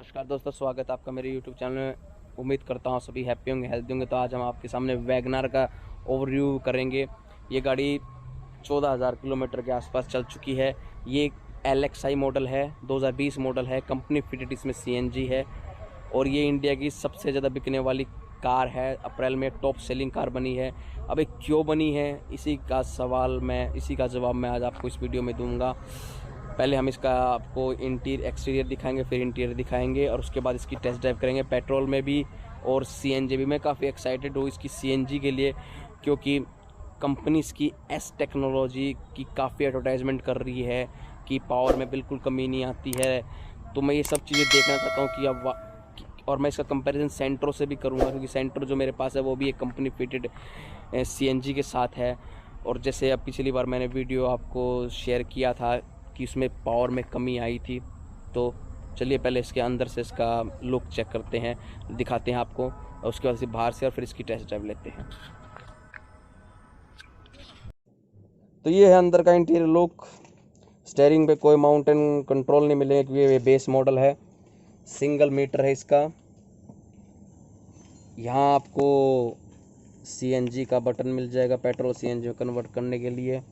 नमस्कार दोस्तों, स्वागत है आपका मेरे YouTube चैनल में। उम्मीद करता हूँ सभी हैप्पी होंगे, हेल्दी होंगे। तो आज हम आपके सामने वैगनार का ओवरव्यू करेंगे। ये गाड़ी 14,000 किलोमीटर के आसपास चल चुकी है। ये LXi मॉडल है, 2020 मॉडल है। कंपनी फिटेड इसमें CNG है और ये इंडिया की सबसे ज़्यादा बिकने वाली कार है। अप्रैल में टॉप सेलिंग कार बनी है। अब ये क्यों बनी है, इसी का जवाब मैं आज आपको इस वीडियो में दूंगा। पहले हम इसका आपको एक्सटीरियर दिखाएंगे, फिर इंटीरियर दिखाएंगे और उसके बाद इसकी टेस्ट ड्राइव करेंगे, पेट्रोल में भी और CNG भी। मैं काफ़ी एक्साइटेड हूँ इसकी CNG के लिए, क्योंकि कंपनी इसकी S टेक्नोलॉजी की काफ़ी एडवर्टाइजमेंट कर रही है कि पावर में बिल्कुल कमी नहीं आती है। तो मैं ये सब चीज़ें देखना चाहता हूँ और मैं इसका कंपैरिजन सेंट्रो से भी करूँगा, क्योंकि सेंट्रो जो मेरे पास है वो भी एक कंपनी फिटेड CNG के साथ है। और जैसे अब पिछली बार मैंने वीडियो आपको शेयर किया था कि उसमें पावर में कमी आई थी। तो चलिए पहले इसके अंदर से इसका लुक चेक करते हैं, दिखाते हैं आपको, और उसके बाद से बाहर से और फिर इसकी टेस्ट ड्राइव लेते हैं। तो ये है अंदर का इंटीरियर लुक। स्टीयरिंग पे कोई माउंटेन कंट्रोल नहीं मिलेगा, क्योंकि ये बेस मॉडल है। सिंगल मीटर है इसका। यहाँ आपको CNG का बटन मिल जाएगा, पेट्रोल CNG में कन्वर्ट करने के लिए।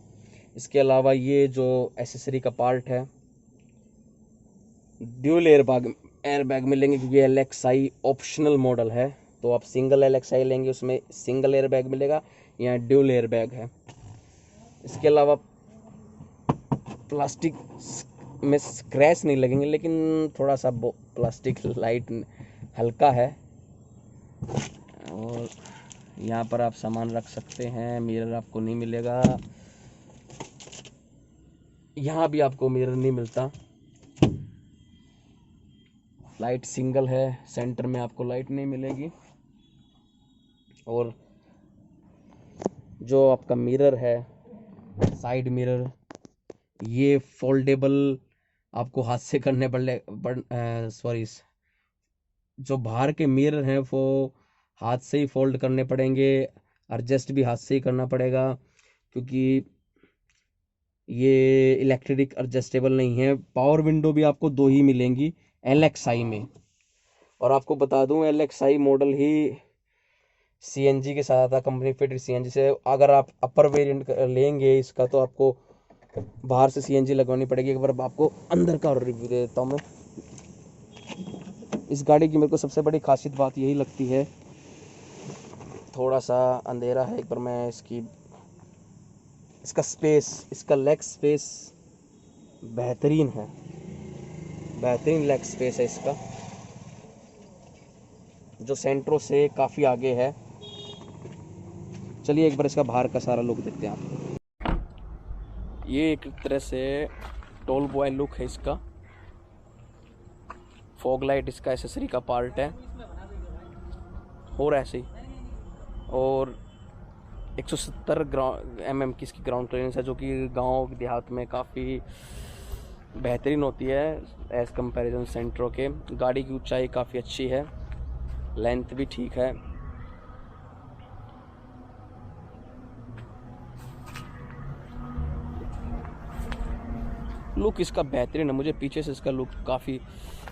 इसके अलावा ये जो एसेसरी का पार्ट है, ड्यूल एयरबैग मिलेंगे, क्योंकि LXi ऑप्शनल मॉडल है। तो आप सिंगल LXi लेंगे, उसमें सिंगल एयरबैग मिलेगा, यहाँ ड्यूल एयरबैग है। इसके अलावा प्लास्टिक में स्क्रैच नहीं लगेंगे, लेकिन थोड़ा सा प्लास्टिक लाइट हल्का है। और यहाँ पर आप सामान रख सकते हैं। मिरर आपको नहीं मिलेगा, यहाँ भी आपको मिरर नहीं मिलता। लाइट सिंगल है, सेंटर में आपको लाइट नहीं मिलेगी। और जो आपका मिरर है, साइड मिरर, ये फोल्डेबल आपको हाथ से करने सॉरी, जो बाहर के मिरर हैं वो हाथ से ही फोल्ड करने पड़ेंगे। एडजस्ट भी हाथ से ही करना पड़ेगा, क्योंकि ये इलेक्ट्रिक एडजस्टेबल नहीं है। पावर विंडो भी आपको 2 ही मिलेंगी LXi में। और आपको बता दूं, LXi मॉडल ही CNG के साथ आता, कंपनी फिटेड CNG से। अगर आप अपर वेरिएंट लेंगे इसका, तो आपको बाहर से CNG लगवानी पड़ेगी। एक बार आपको अंदर का रिव्यू दे देता हूँ मैं। इस गाड़ी की मेरे को सबसे बड़ी खासियत बात यही लगती है, थोड़ा सा अंधेरा है। एक बार मैं इसका लेग स्पेस बेहतरीन है, बेहतरीन लेग स्पेस है इसका, जो सेंट्रो से काफ़ी आगे है। चलिए एक बार इसका बाहर का सारा लुक देखते हैं आपको। ये एक तरह से टॉल बॉय लुक है इसका। फॉग लाइट इसका एसेसरी का पार्ट है और ऐसे ही। और 170 mm की इसकी ग्राउंड क्लियरेंस है, जो कि गांव देहात में काफ़ी बेहतरीन होती है एज कंपैरिजन सेंट्रो के। गाड़ी की ऊंचाई काफ़ी अच्छी है, लेंथ भी ठीक है। लुक इसका बेहतरीन है, मुझे पीछे से इसका लुक काफ़ी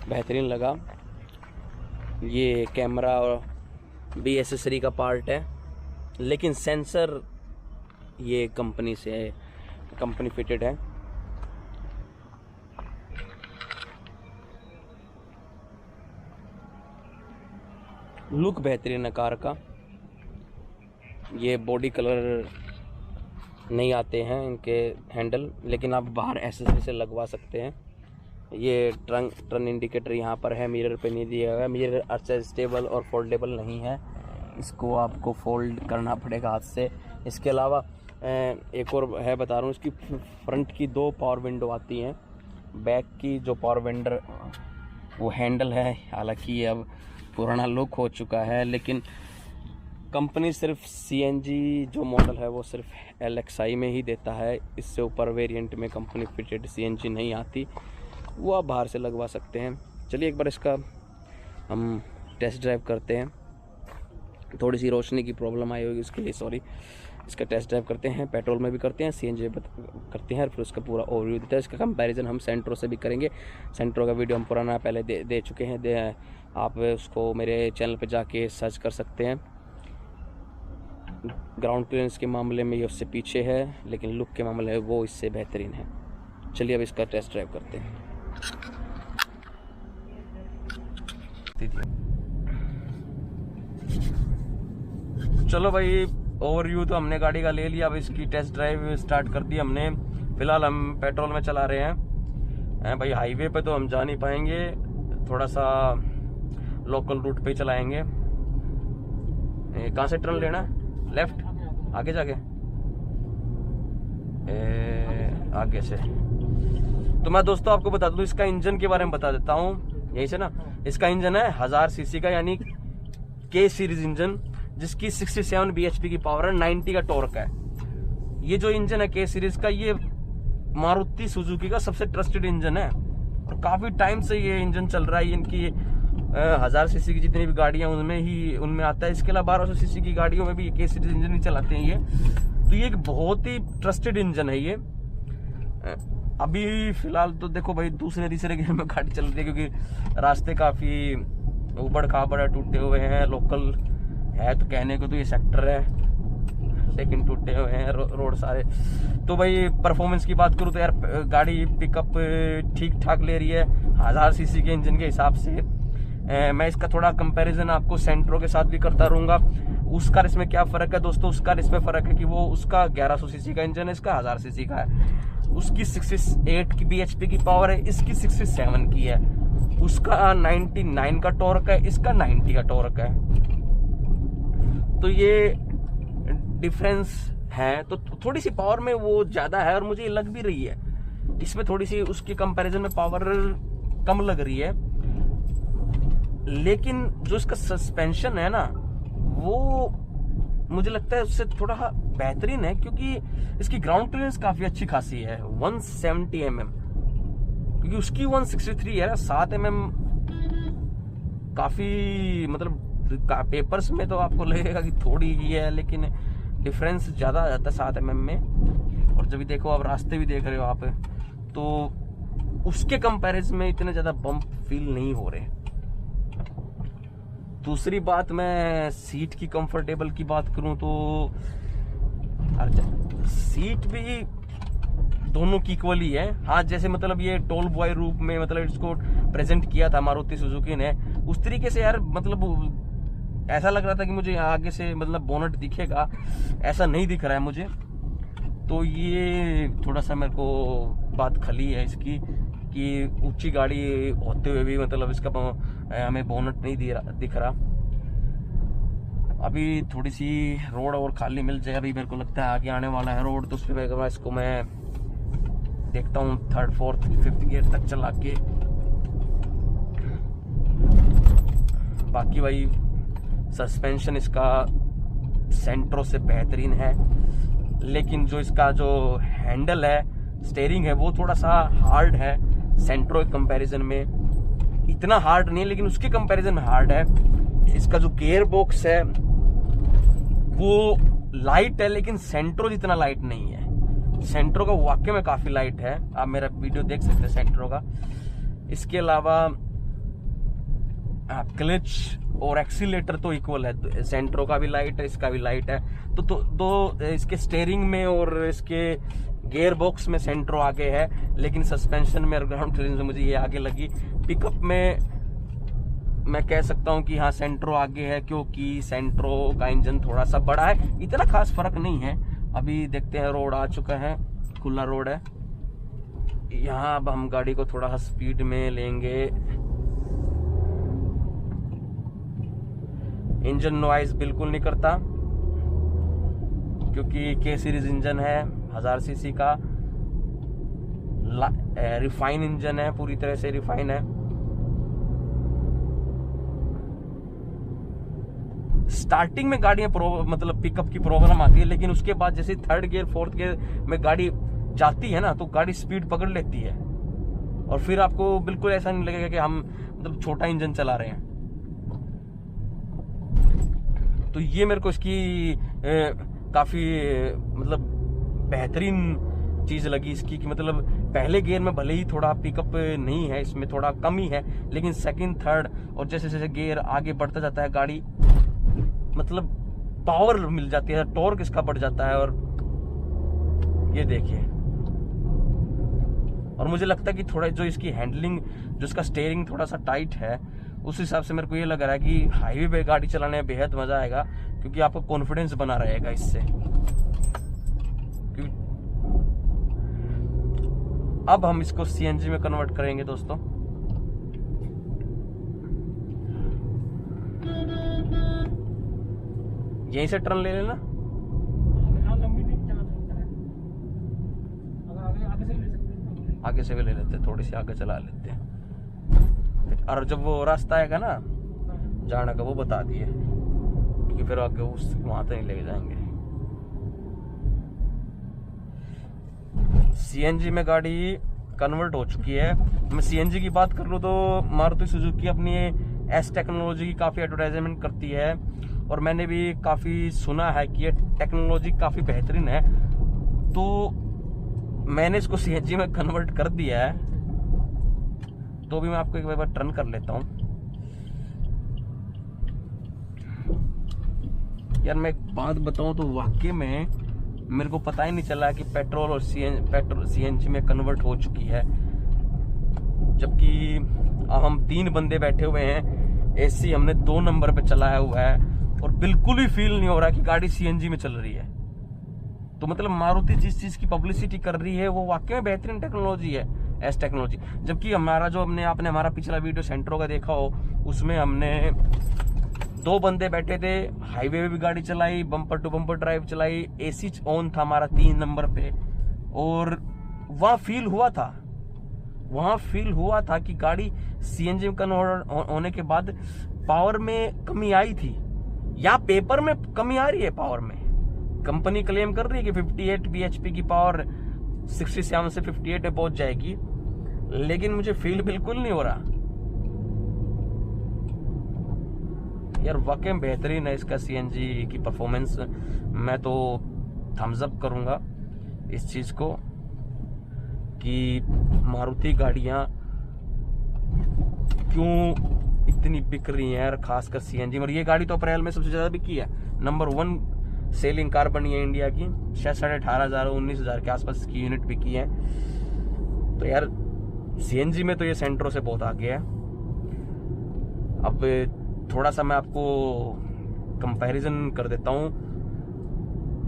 बेहतरीन लगा। ये कैमरा भी एसेसरी का पार्ट है, लेकिन सेंसर ये कंपनी फिटेड है। लुक बेहतरीन है कार का। ये बॉडी कलर नहीं आते हैं इनके हैंडल, लेकिन आप बाहर एसेसरी से लगवा सकते हैं। ये टर्न इंडिकेटर यहाँ पर है, मिरर पे नहीं दिया हुआ है। मिरर एडजस्टेबल और फोल्डेबल नहीं है, इसको आपको फोल्ड करना पड़ेगा हाथ से। इसके अलावा एक और है, बता रहा हूँ, इसकी फ्रंट की 2 पावर विंडो आती हैं। बैक की जो पावर विंडो वो हैंडल है, हालांकि ये अब पुराना लुक हो चुका है, लेकिन कंपनी सिर्फ CNG जो मॉडल है वो सिर्फ LXi में ही देता है। इससे ऊपर वेरिएंट में कंपनी फिटेड CNG नहीं आती, वो आप बाहर से लगवा सकते हैं। चलिए एक बार इसका हम टेस्ट ड्राइव करते हैं। थोड़ी सी रोशनी की प्रॉब्लम आई होगी, उसके लिए सॉरी। इसका टेस्ट ड्राइव करते हैं, पेट्रोल में भी करते हैं, CNG में करते हैं, और फिर उसका पूरा ओवरव्यू देता है। इसका कंपैरिजन हम सेंट्रो से भी करेंगे। सेंट्रो का वीडियो हम पुराना पहले दे चुके हैं, आप उसको मेरे चैनल पे जाके सर्च कर सकते हैं। ग्राउंड क्लियरेंस के मामले में ये उससे पीछे है, लेकिन लुक के मामले में वो इससे बेहतरीन है। चलिए अब इसका टेस्ट ड्राइव करते हैं। चलो भाई, ओवरव्यू तो हमने गाड़ी का ले लिया, अब इसकी टेस्ट ड्राइव स्टार्ट कर दी हमने। फिलहाल हम पेट्रोल में चला रहे हैं भाई। हाईवे पे तो हम जा नहीं पाएंगे, थोड़ा सा लोकल रूट पे चलाएंगे। कहाँ से टर्न लेना है? लेफ्ट, आगे जाके आगे से। तो मैं दोस्तों आपको बता दूं, इसका इंजन के बारे में बता देता हूँ यहीं से ना। इसका इंजन है 1000 सीसी का, यानी K सीरीज इंजन, जिसकी 67 bhp की पावर है, 90 का टॉर्क है। ये जो इंजन है K सीरीज का, ये मारुति सुजुकी का सबसे ट्रस्टेड इंजन है, और काफी टाइम से ये इंजन चल रहा है। इनकी 1000 सीसी की जितनी भी गाड़ियां उनमें आता है। इसके अलावा 1200 सीसी की गाड़ियों में भी K सीरीज इंजन ही चलाते हैं ये। तो ये एक बहुत ही ट्रस्टेड इंजन है ये। अभी फिलहाल तो देखो भाई, दूसरे तीसरे गियर में गाड़ी चल रही है, क्योंकि रास्ते काफी उबड़ खाबड़ टूटे हुए हैं। लोकल है तो कहने को तो ये सेक्टर है, लेकिन टूटे हुए हैं रोड सारे। तो भाई परफॉर्मेंस की बात करूँ तो यार, गाड़ी पिकअप ठीक ठाक ले रही है 1000 सीसी के इंजन के हिसाब से। मैं इसका थोड़ा कंपैरिजन आपको सेंट्रो के साथ भी करता रहूंगा। उसका इसमें क्या फर्क है दोस्तों? उसका इसमें फर्क है कि वो उसका 1100 सीसी का इंजन है, इसका 1000 सीसी का है। उसकी 68 की bhp की पावर है, इसकी 67 की है। उसका 99 का टॉर्क है, इसका 90 का टॉर्क है। तो ये डिफरेंस है, तो थोड़ी सी पावर में वो ज्यादा है, और मुझे लग भी रही है इसमें थोड़ी सी उसकी कंपैरिजन में पावर कम लग रही है। लेकिन जो इसका सस्पेंशन है ना, वो मुझे लगता है उससे थोड़ा बेहतरीन है, क्योंकि इसकी ग्राउंड क्लियरेंस काफी अच्छी खासी है, 170 mm, क्योंकि उसकी 163 है। 7 mm काफी, मतलब पेपर्स में तो आपको लगेगा कि थोड़ी ही है, लेकिन डिफरेंस ज्यादा आ जाता है 7 mm में। और जब देखो आप रास्ते भी देख रहे हो आप, तो उसके कंपैरिजन में इतने ज्यादा बम्प फील नहीं हो रहे। दूसरी बात, मैं सीट की कंफर्टेबल की बात करूं तो सीट भी दोनों की इक्वली है। हाँ, जैसे मतलब ये टोल बॉय रूप में मतलब इसको प्रेजेंट किया था मारुति सुजुकी ने, उस तरीके से यार मतलब ऐसा लग रहा था कि मुझे आगे से मतलब बोनट दिखेगा, ऐसा नहीं दिख रहा है मुझे। तो ये थोड़ा सा मेरे को बात खली है इसकी, कि ऊंची गाड़ी होते हुए भी मतलब इसका हमें बोनट नहीं दिख रहा। अभी थोड़ी सी रोड और खाली मिल जाए, अभी मेरे को लगता है आगे आने वाला है रोड, तो उस पर इसको मैं देखता हूँ 3rd 4th 5th गियर तक चला के। बाकी भाई सस्पेंशन इसका सेंट्रो से बेहतरीन है, लेकिन जो इसका जो हैंडल है, स्टीयरिंग है, वो थोड़ा सा हार्ड है सेंट्रो के कंपैरिजन में। इतना हार्ड नहीं, लेकिन उसके कंपैरिजन में हार्ड है। इसका जो गियर बॉक्स है वो लाइट है, लेकिन सेंट्रो जितना लाइट नहीं है। सेंट्रो का वाकई में काफी लाइट है, आप मेरा वीडियो देख सकते हैं सेंट्रो का। इसके अलावा क्लच और एक्सीलेटर तो इक्वल है, सेंट्रो का भी लाइट है, इसका भी लाइट है। तो इसके स्टीयरिंग में और इसके गियर बॉक्स में सेंट्रो आगे है, लेकिन सस्पेंशन में और ग्राउंड क्लियरेंस में मुझे ये आगे लगी। पिकअप में मैं कह सकता हूँ कि हाँ सेंट्रो आगे है, क्योंकि सेंट्रो का इंजन थोड़ा सा बड़ा है, इतना खास फर्क नहीं है। अभी देखते हैं, रोड आ चुका है, खुला रोड है यहाँ। अब हम गाड़ी को थोड़ा स्पीड में लेंगे। इंजन नॉइज बिल्कुल नहीं करता, क्योंकि K सीरीज इंजन है, 1000 सीसी का रिफाइन इंजन है, पूरी तरह से रिफाइन है। स्टार्टिंग में गाड़ियां मतलब पिकअप की प्रॉब्लम आती है, लेकिन उसके बाद जैसे 3rd गियर 4th गियर में गाड़ी जाती है ना, तो गाड़ी स्पीड पकड़ लेती है, और फिर आपको बिल्कुल ऐसा नहीं लगेगा कि हम मतलब छोटा इंजन चला रहे हैं। तो ये मेरे को इसकी काफ़ी मतलब बेहतरीन चीज़ लगी इसकी कि मतलब पहले गियर में भले ही थोड़ा पिकअप नहीं है, इसमें थोड़ा कम ही है, लेकिन सेकंड थर्ड और जैसे जैसे गियर आगे बढ़ता जाता है गाड़ी मतलब पावर मिल जाती है, टॉर्क इसका बढ़ जाता है। और ये देखिए, और मुझे लगता है कि थोड़ा जो इसकी हैंडलिंग, जो इसका स्टीयरिंग थोड़ा सा टाइट है, उस हिसाब से मेरे को ये लग रहा है कि हाईवे पे गाड़ी चलाने में बेहद मजा आएगा, क्योंकि आपको कॉन्फिडेंस बना रहेगा इससे। अब हम इसको सीएनजी में कन्वर्ट करेंगे दोस्तों। यहीं से टर्न ले लेना, आगे से भी ले लेते हैं, थोड़ी सी आगे चला लेते हैं, और जब वो रास्ता आएगा ना जाने का वो बता दिए, क्योंकि फिर आगे उस वहां तक नहीं लेके जाएंगे। सीएनजी में गाड़ी कन्वर्ट हो चुकी है। मैं सीएनजी की बात कर लूँ तो मारुति सुजुकी अपनी एस टेक्नोलॉजी की काफ़ी एडवर्टाइजमेंट करती है, और मैंने भी काफ़ी सुना है कि ये टेक्नोलॉजी काफ़ी बेहतरीन है, तो मैंने इसको सीएनजी में कन्वर्ट कर दिया है। तो भी मैं आपको एक बार टर्न कर लेता हूँ। यार मैं एक बात बताऊँ तो वाकई में मेरे को पता ही नहीं चला कि पेट्रोल और सीएनजी में कन्वर्ट हो चुकी है, जबकि अब हम 3 बंदे बैठे हुए हैं, एसी हमने 2 नंबर पे चलाया हुआ है, और बिल्कुल भी फील नहीं हो रहा कि गाड़ी सीएनजी में चल रही है। तो मतलब मारुति जिस चीज की पब्लिसिटी कर रही है वो वाकई में बेहतरीन टेक्नोलॉजी है, एस टेक्नोलॉजी। जबकि हमारा जो आपने हमारा पिछला वीडियो सेंट्रो का देखा हो, उसमें हमने 2 बंदे बैठे थे, हाईवे पे भी गाड़ी चलाई, बम्पर टू बम्पर ड्राइव चलाई, एसी ऑन था हमारा 3 नंबर पे, और वहां फील हुआ था कि गाड़ी सीएनजी में कन्वर्ट होने के बाद पावर में कमी आई थी, या पेपर में कमी आ रही है पावर में। कंपनी क्लेम कर रही है कि 58 bhp की पावर 67 से 58 पे पहुंच जाएगी, लेकिन मुझे फील बिल्कुल नहीं हो रहा। यार वाकई बेहतरीन है इसका सीएनजी की परफॉर्मेंस, मैं तो थम्स अप करूंगा इस चीज को कि मारुति गाड़ियां क्यों इतनी बिक रही हैं, खासकर सीएनजी। और ये गाड़ी तो अप्रैल में सबसे ज्यादा बिकी है, नंबर 1 सेलिंग कार बनी है इंडिया की, 18,500 19,000 के आसपास की यूनिट बिकी है। तो यार सीएनजी में तो ये सेंट्रो से बहुत आगे है। अब थोड़ा सा मैं आपको कंपैरिजन कर देता हूँ।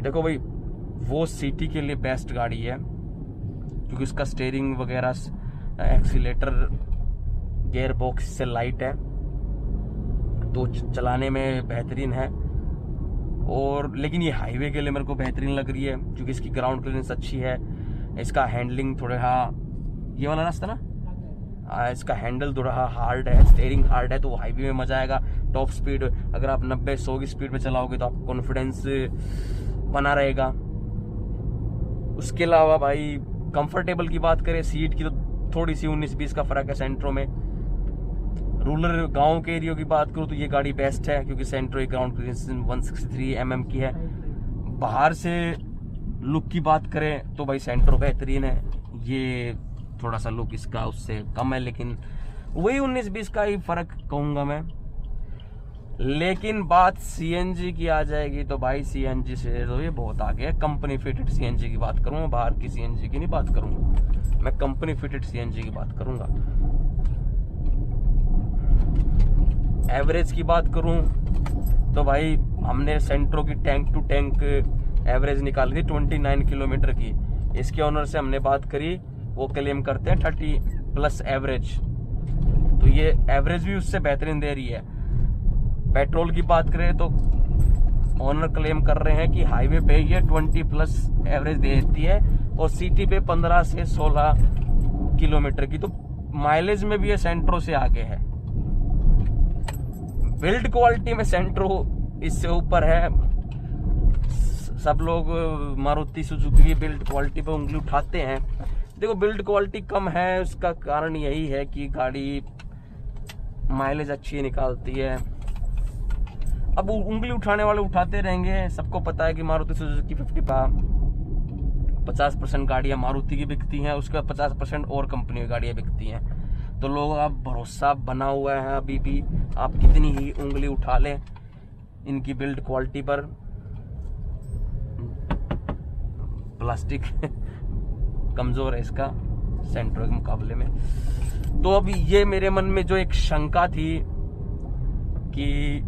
देखो भाई, वो सिटी के लिए बेस्ट गाड़ी है, क्योंकि उसका स्टीयरिंग वगैरह, एक्सीलेटर, गियर बॉक्स से लाइट है, तो चलाने में बेहतरीन है। और लेकिन ये हाईवे के लिए मेरे को बेहतरीन लग रही है, क्योंकि इसकी ग्राउंड क्लियरेंस अच्छी है, इसका हैंडलिंग थोड़ा, ये वाला रास्ता ना, इसका हैंडल थोड़ा हार्ड है, स्टीयरिंग हार्ड है, तो हाईवे में मजा आएगा। टॉप स्पीड अगर आप 90-100 की स्पीड पे चलाओगे तो आपको कॉन्फिडेंस बना रहेगा। उसके अलावा भाई कंफर्टेबल की बात करें, सीट की तो थोड़ी सी 19-20 का फर्क है सेंट्रो में। रूरल गांव के एरिया की बात करूँ तो ये गाड़ी बेस्ट है, क्योंकि सेंट्रो की ग्राउंड क्लियरेंस 163 mm की है। बाहर से लुक की बात करें तो भाई सेंट्रो बेहतरीन है, ये थोड़ा सा लुक इसका उससे कम है, लेकिन वही 19-20 का ही फर्क कहूंगा मैं। लेकिन बात सीएनजी की आ जाएगी तो भाई सीएनजी से तो ये बहुत आगे है। कंपनी फिटेड सीएनजी की बात करूंगा, बाहर की सीएनजी की नहीं बात करूंगा, मैं कंपनी फिटेड सीएनजी की बात करूंगा। एवरेज की बात करूं तो भाई हमने सेंट्रो की टैंक टू टैंक एवरेज निकाली थी 29 किलोमीटर की। इसके ऑनर से हमने बात करी, वो क्लेम करते हैं 30+ एवरेज, तो ये एवरेज भी उससे बेहतरीन दे रही है। पेट्रोल की बात करें तो ऑनर क्लेम कर रहे हैं कि हाईवे पे ये 20+ एवरेज देती है, और सिटी पे 15 से 16 किलोमीटर की, तो माइलेज में भी ये सेंट्रो से आगे है। बिल्ड क्वालिटी में सेंट्रो इससे ऊपर है। सब लोग मारुति सुजुकी की बिल्ड क्वालिटी पे उंगली उठाते हैं, देखो बिल्ड क्वालिटी कम है, उसका कारण यही है कि गाड़ी माइलेज अच्छी निकालती है, अब उंगली उठाने वाले उठाते रहेंगे। सबको पता है कि मारुति सुजुकी 50% गाड़ियां मारुति की बिकती हैं, उसके बाद 50% और कंपनी की गाड़ियां बिकती हैं। तो लोगों का भरोसा बना हुआ है अभी भी, आप कितनी ही उंगली उठा लें इनकी बिल्ड क्वालिटी पर। प्लास्टिक कमजोर है इसका सेंट्रो के मुकाबले में। तो अब ये मेरे मन में जो एक शंका थी कि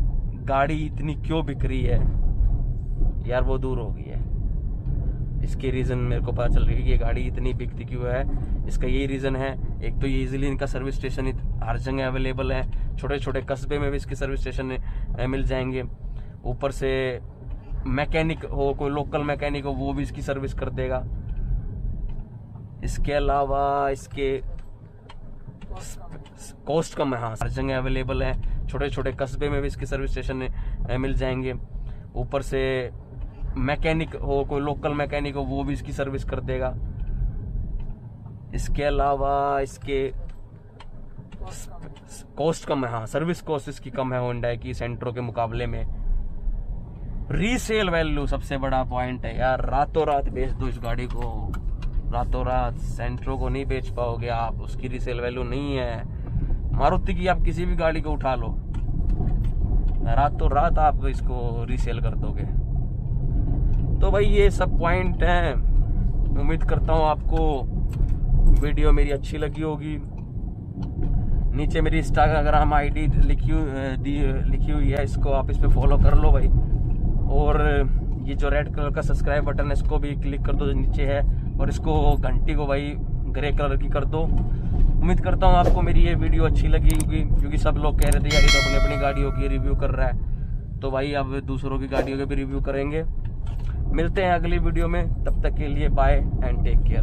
गाड़ी इतनी क्यों बिक रही है यार, वो दूर हो गई है। इसके रीजन मेरे को पता चल रही है कि ये गाड़ी इतनी बिकती क्यों है। इसका यही रीजन है, एक तो ये इजीली इनका सर्विस स्टेशन हर जगह अवेलेबल है, छोटे छोटे कस्बे में भी इसके सर्विस स्टेशन मिल जाएंगे। ऊपर से मैकेनिक हो, कोई लोकल मैकेनिक हो, वो भी इसकी सर्विस कर देगा। इसके अलावा इसके कॉस्ट कम है, हाँ हर जगह अवेलेबल है, छोटे छोटे कस्बे में भी इसके सर्विस स्टेशन मिल जाएंगे। ऊपर से मैकेनिक हो, कोई लोकल मैकेनिक हो, वो भी इसकी सर्विस कर देगा। इसके अलावा इसके कॉस्ट कम है, हाँ सर्विस कॉस्ट इसकी कम है होंडा की सेंट्रो के मुकाबले में। रीसेल वैल्यू सबसे बड़ा पॉइंट है यार, रातों रात बेच दो इस गाड़ी को, रातों रात। सेंट्रो को नहीं बेच पाओगे आप, उसकी रीसेल वैल्यू नहीं है। मारुति की आप किसी भी गाड़ी को उठा लो, रातों रात आप इसको रीसेल कर दोगे। तो भाई ये सब पॉइंट हैं। उम्मीद करता हूँ आपको वीडियो मेरी अच्छी लगी होगी। नीचे मेरी इंस्टाग्राम आईडी लिखी हुई है, इसको आप इस पे फॉलो कर लो भाई। और ये जो रेड कलर का सब्सक्राइब बटन है इसको भी क्लिक कर दो, जो नीचे है, और इसको घंटी को भाई ग्रे कलर की कर दो। उम्मीद करता हूँ आपको मेरी ये वीडियो अच्छी लगी होगी, क्योंकि सब लोग कह रहे थे यार ये तो अपनी अपनी गाड़ियों की रिव्यू कर रहा है, तो भाई अब दूसरों की गाड़ियों के भी रिव्यू करेंगे। मिलते हैं अगली वीडियो में, तब तक के लिए बाय एंड टेक केयर।